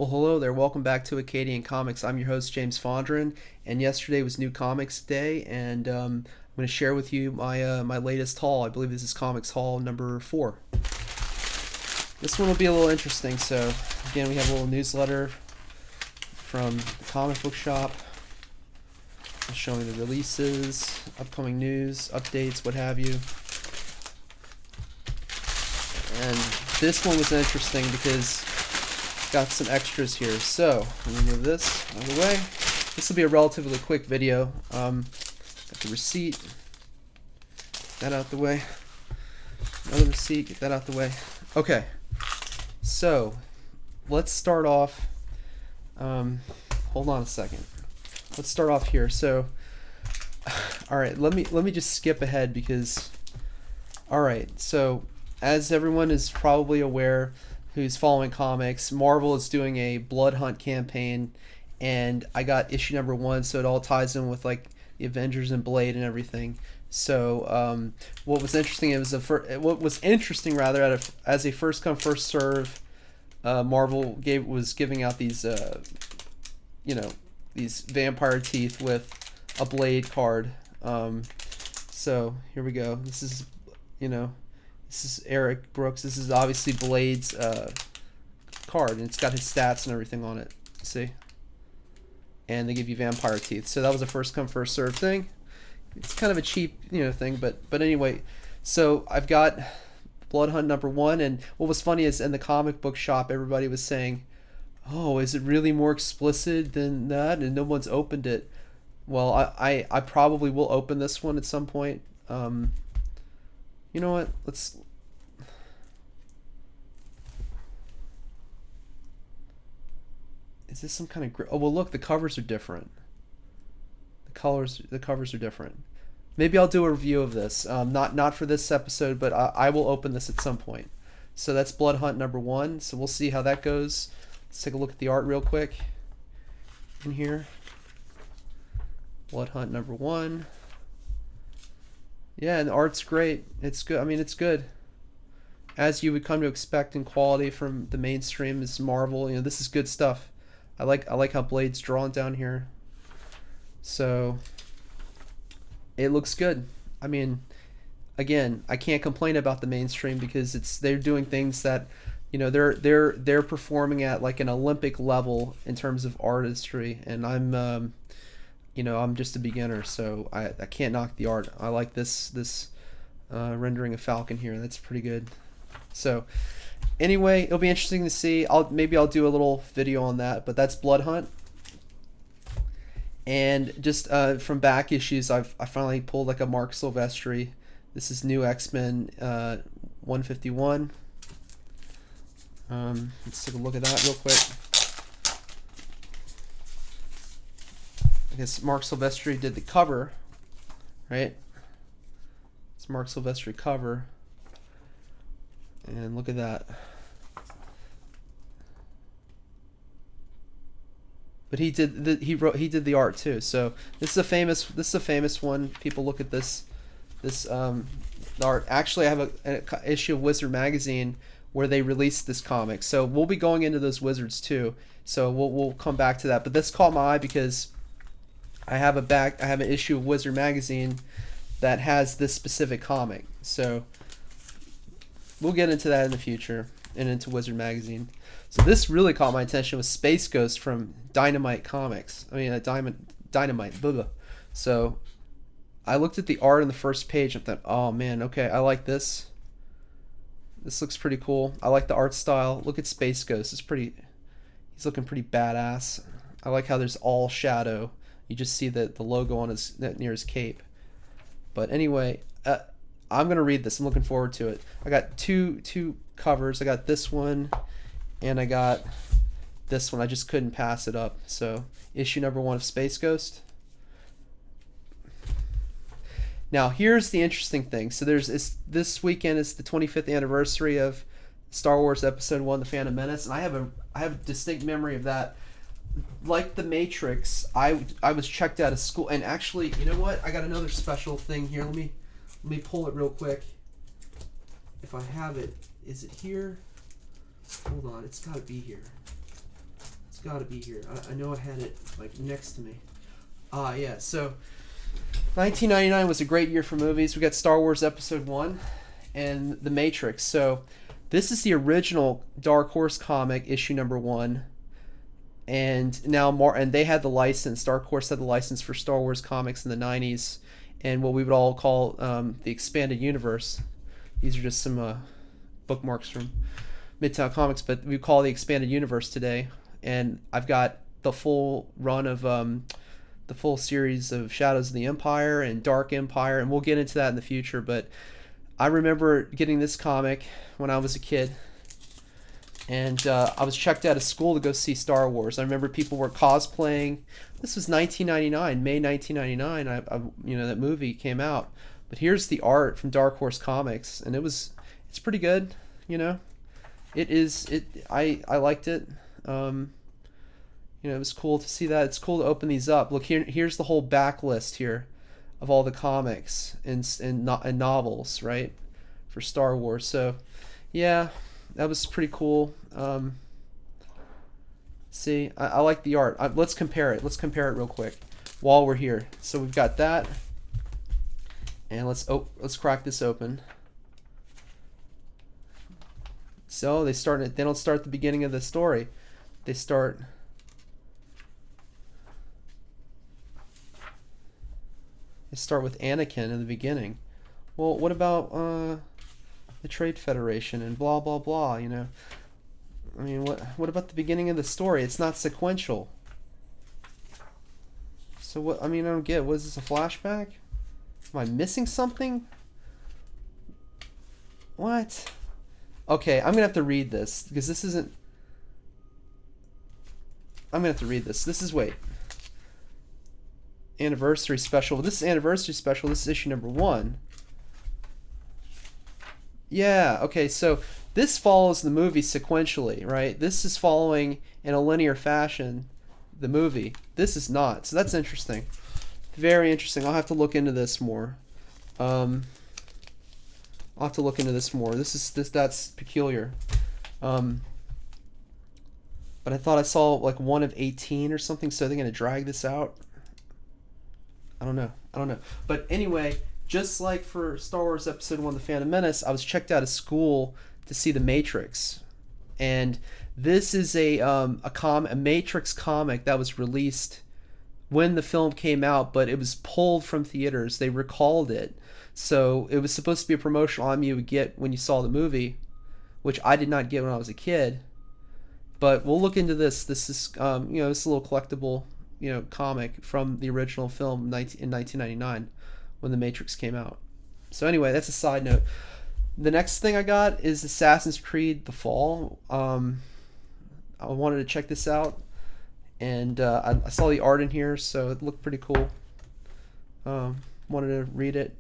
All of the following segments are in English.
Well, hello there. Welcome back to Acadian Comics. I'm your host, James Fondren, and yesterday was New Comics Day, and I'm going to share with you my latest haul. I believe this is Comics Haul number 4. This one will be a little interesting. So, again, we have a little newsletter from the comic book shop showing the releases, upcoming news, updates, what have you. And this one was interesting because got some extras here. So let me move this out of the way. This will be a relatively quick video. Got the receipt, get that out the way. Another receipt, get that out the way. Okay, so let's start off. Hold on a second. Let's start off here. So, all right, let me just skip ahead because, all right. So as everyone is probably aware, who's following comics, Marvel is doing a Blood Hunt campaign, and I got issue number 1, so it all ties in with like the Avengers and Blade and everything. So what was interesting, as a first come first serve, Marvel was giving out these these vampire teeth with a Blade card. So here we go. This is This is Eric Brooks. This is obviously Blade's card, and it's got his stats and everything on it. See? And they give you vampire teeth. So that was a first come first serve thing. It's kind of a cheap thing, but anyway. So I've got Blood Hunt number 1, and what was funny is in the comic book shop, everybody was saying, "Oh, is it really more explicit than that?" And no one's opened it. Well, I probably will open this one at some point. You know what? Is this some kind of oh, well, look, the covers are different. The covers are different. Maybe I'll do a review of this. Not for this episode, but I will open this at some point. So that's Blood Hunt number 1. So we'll see how that goes. Let's take a look at the art real quick in here. Blood Hunt number 1. Yeah, and the art's great. It's good. I mean, it's good, as you would come to expect in quality from the mainstream. Is Marvel. This is good stuff. I like how Blade's drawn down here. So it looks good. I mean, again, I can't complain about the mainstream because they're doing things that, they're performing at like an Olympic level in terms of artistry, and I'm just a beginner, so I can't knock the art. I like this rendering of Falcon here. That's pretty good. So anyway, it'll be interesting to see. Maybe I'll do a little video on that, but that's Blood Hunt. And just from back issues, I finally pulled like a Mark Silvestri. This is New X-Men 151. Let's take a look at that real quick. I guess Mark Silvestri did the cover, right? It's Mark Silvestri cover, and look at that. But he did the art too. So this is a famous one. People look at this art. Actually, I have an issue of Wizard magazine where they released this comic. So we'll be going into those Wizards too. So we'll come back to that. But this caught my eye because I have an issue of Wizard magazine that has this specific comic. So we'll get into that in the future and into Wizard magazine. So this really caught my attention with Space Ghost from Dynamite Comics. I mean, Dynamite. Blah, blah. So I looked at the art on the first page and thought, oh man, okay, I like this. This looks pretty cool. I like the art style. Look at Space Ghost. He's looking pretty badass. I like how there's all shadow. You just see the logo on near his cape. But anyway, I'm gonna read this. I'm looking forward to it. I got two covers. I got this one, and I got this one. I just couldn't pass it up. So issue number 1 of Space Ghost. Now here's the interesting thing. So this weekend is the 25th anniversary of Star Wars Episode 1: The Phantom Menace, and I have a distinct memory of that. Like the Matrix, I was checked out of school, and actually, you know what? I got another special thing here. Let me pull it real quick. If I have it, is it here? Hold on, it's got to be here. got to be here. I know I had it like next to me. Yeah. So 1999 was a great year for movies. We got Star Wars Episode 1 and The Matrix. So this is the original Dark Horse comic, issue number 1. And now and they had the license. Dark Horse had the license for Star Wars comics in the 90s, and what we would all call the expanded universe. These are just some bookmarks from Midtown Comics, but we call it the expanded universe today. And I've got the full run of the full series of Shadows of the Empire and Dark Empire, and we'll get into that in the future. But I remember getting this comic when I was a kid. And I was checked out of school to go see Star Wars. I remember people were cosplaying. This was 1999, May 1999. That movie came out. But here's the art from Dark Horse Comics, and it's pretty good. It is. I liked it. It was cool to see that. It's cool to open these up. Look here. Here's the whole backlist here of all the comics and novels, right, for Star Wars. So, yeah. That was pretty cool. See, I like the art. Let's compare it. Let's compare it real quick while we're here. So we've got that, and let's crack this open. So they don't start at the beginning of the story. They start. They start with Anakin in the beginning. Well, what about the Trade Federation and blah blah blah, I mean, what about the beginning of the story? It's not sequential. So what? I mean, I don't get. Was this a flashback? Am I missing something? What? Okay, I'm gonna have to read this because this isn't. I'm gonna have to read this. This is anniversary special. This is anniversary special. This is issue number 1. Yeah, okay, so this follows the movie sequentially, right? This is following in a linear fashion the movie. This is not, so that's interesting. Very interesting. I'll have to look into this more. That's peculiar. But I thought I saw like 1 of 18 or something, so they're going to drag this out. I don't know. But anyway, just like for Star Wars Episode 1, The Phantom Menace, I was checked out of school to see The Matrix. And this is a Matrix comic that was released when the film came out, but it was pulled from theaters. They recalled it. So it was supposed to be a promotional item you would get when you saw the movie, which I did not get when I was a kid. But we'll look into this. This is, it's a little collectible, comic from the original film in 1999. When The Matrix came out. So anyway, that's a side note. The next thing I got is Assassin's Creed The Fall. I wanted to check this out, and I saw the art in here, so it looked pretty cool. Wanted to read it.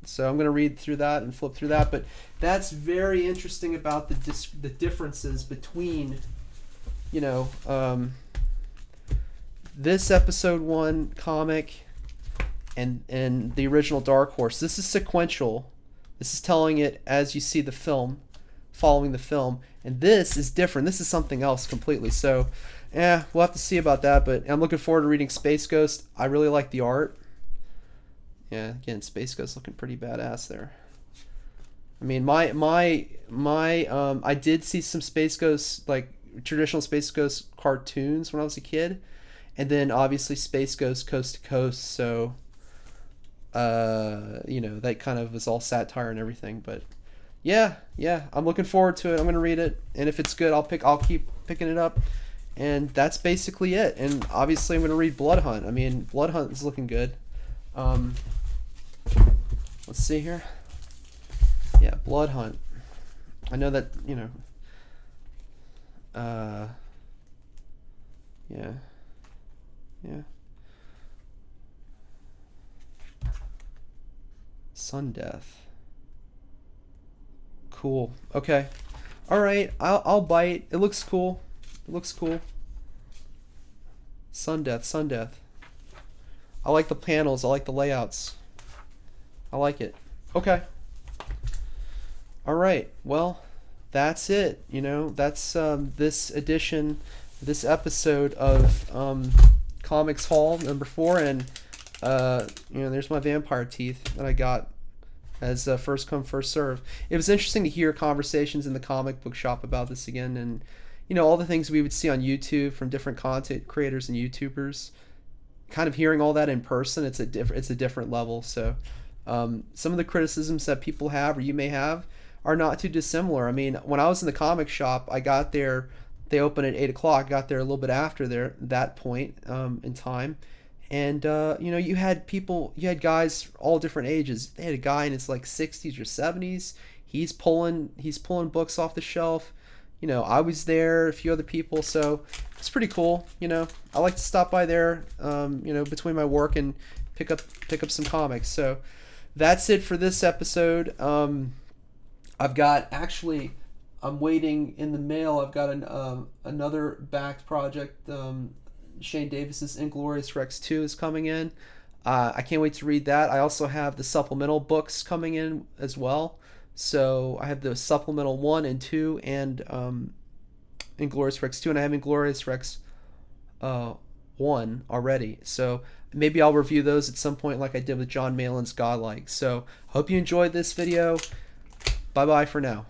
So I'm going to read through that and flip through that, but that's very interesting about the differences between, this Episode 1 comic and the original Dark Horse. This is sequential. This is telling it as you see the film, following the film. And this is different. This is something else completely. So, we'll have to see about that. But I'm looking forward to reading Space Ghost. I really like the art. Yeah, again, Space Ghost looking pretty badass there. I mean, I did see some Space Ghost, like traditional Space Ghost cartoons when I was a kid. And then obviously Space Ghost Coast to Coast. So that kind of was all satire and everything, but yeah, I'm looking forward to it. I'm gonna read it, and if it's good, I'll keep picking it up, and that's basically it. And obviously, I'm gonna read Blood Hunt. I mean, Blood Hunt is looking good. Let's see here. Yeah, Blood Hunt. I know that yeah. Sun Death. Cool. Okay. All right. I'll bite. It looks cool. Sun Death. I like the panels. I like the layouts. I like it. Okay. All right. Well, that's it. That's this edition this episode of Comics Haul number 4, and there's my vampire teeth that I got as first come first serve. It was interesting to hear conversations in the comic book shop about this again, and all the things we would see on YouTube from different content creators and YouTubers. Kind of hearing all that in person, it's a different level. So some of the criticisms that people have or you may have are not too dissimilar. I mean, when I was in the comic shop, I got there. They open at 8 o'clock. I got there a little bit after that point in time. And you had guys all different ages. They had a guy in his like 60s or 70s. He's pulling books off the shelf. I was there, a few other people, so it's pretty cool. I like to stop by there, between my work and pick up some comics. So that's it for this episode. I've got I'm waiting in the mail. I've got another backed project. Shane Davis's Inglorious Rex 2 is coming in. I can't wait to read that. I also have the supplemental books coming in as well. So I have the supplemental 1 and 2 and Inglorious Rex 2, and I have Inglorious Rex 1 already. So maybe I'll review those at some point like I did with John Malin's Godlike. So hope you enjoyed this video. Bye-bye for now.